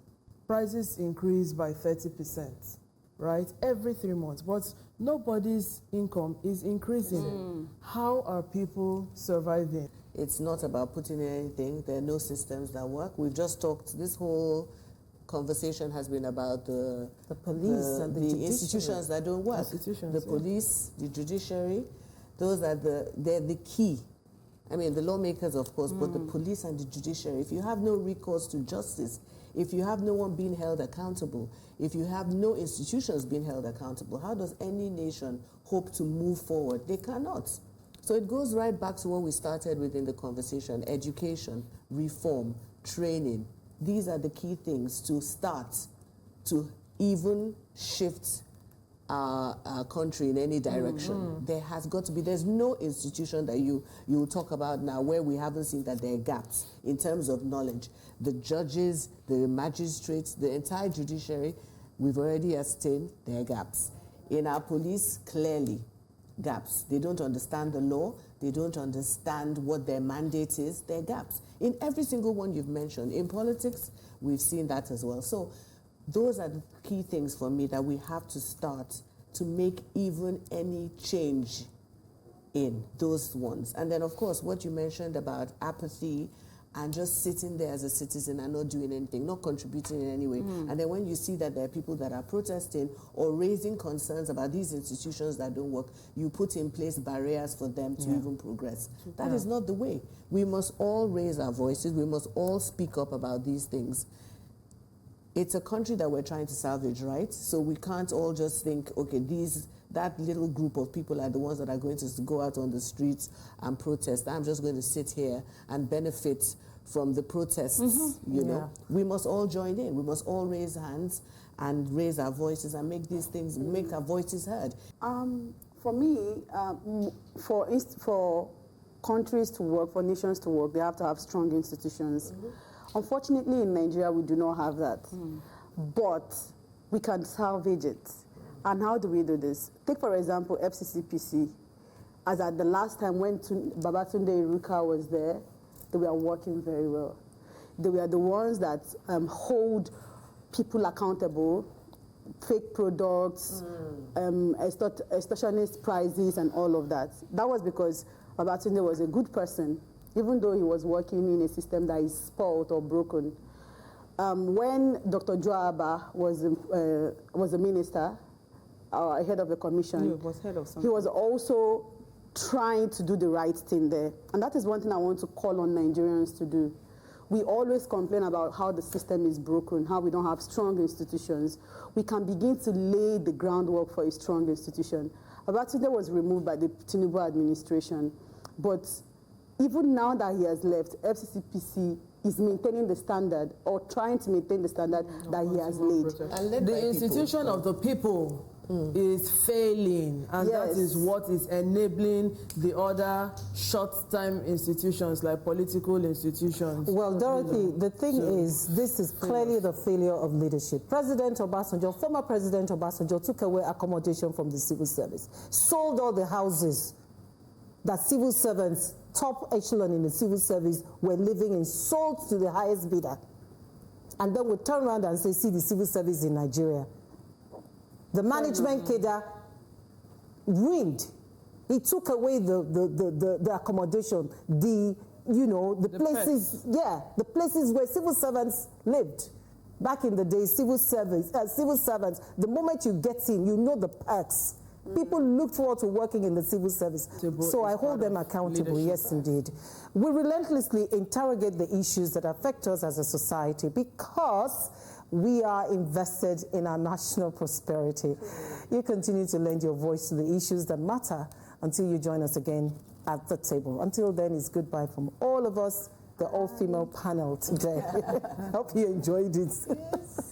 Speaker 8: prices increase by 30%, right? Every 3 months, but nobody's income is increasing. How are people surviving?
Speaker 5: It's not about putting in anything. There are no systems that work. We've just talked, this whole conversation has been about the
Speaker 9: police and the
Speaker 5: institutions that don't work. The police, the judiciary, those are they're the key. I mean, the lawmakers, of course, but the police and the judiciary. If you have no recourse to justice, if you have no one being held accountable, if you have no institutions being held accountable, how does any nation hope to move forward? They cannot. So it goes right back to what we started with in the conversation: education, reform, training. These are the key things to start to even shift our country in any direction. There has got to be, there's no institution that you will talk about now where we haven't seen that there are gaps in terms of knowledge. The judges, the magistrates, the entire judiciary, we've already ascertained there are gaps. In our police, clearly, gaps. They don't understand the law. They don't understand what their mandate is. There are gaps. In every single one you've mentioned. In politics, we've seen that as well. So those are the key things for me that we have to start to make even any change in those ones. And then, of course, what you mentioned about apathy and just sitting there as a citizen and not doing anything, not contributing in any way. And then when you see that there are people that are protesting or raising concerns about these institutions that don't work, you put in place barriers for them to even progress. That is not the way. We must all raise our voices. We must all speak up about these things. It's a country that we're trying to salvage, right? So we can't all just think, okay, that little group of people are the ones that are going to go out on the streets and protest. I'm just going to sit here and benefit from the protests, you know. We must all join in. We must all raise hands and raise our voices and make these things, make our voices heard.
Speaker 7: For me, for countries to work, for nations to work, they have to have strong institutions. Unfortunately, in Nigeria, we do not have that. But we can salvage it. And how do we do this? Take, for example, FCCPC. As at the last time when Babatunde Iruka was there, they were working very well. They were the ones that hold people accountable, fake products, extortionist prices, and all of that. That was because Babatunde was a good person, even though he was working in a system that is spoiled or broken. When Dr. Joaba was a minister, head of the commission,
Speaker 6: he was head of something.
Speaker 7: He was also trying to do the right thing there. And that is one thing I want to call on Nigerians to do. we always complain about how the system is broken, how we don't have strong institutions. We can begin to lay the groundwork for a strong institution. Abatunde was removed by the Tinubu administration, but even now that he has left, FCCPC is maintaining the standard or trying to maintain the standard that he has laid.
Speaker 8: The institution of the people is failing, and that is what is enabling the other short-time institutions like political institutions.
Speaker 9: Well, Dorothy, the thing is, this is clearly the failure of leadership. President Obasanjo, former President Obasanjo, took away accommodation from the civil service, sold all the houses that civil servants, top echelon in the civil service, were living in, sold to the highest bidder. And then we turn around and say, see the civil service in Nigeria. The management cadre ruined. He took away the accommodation, the places, the places where civil servants lived. Back in the day, civil servants, the moment you get in, you know the perks. People look forward to working in the civil service. So I hold them accountable, yes indeed. We relentlessly interrogate the issues that affect us as a society because we are invested in our national prosperity. You continue to lend your voice to the issues that matter until you join us again at the table. Until then, it's goodbye from all of us, the all-female panel today. Hope you enjoyed it. Yes.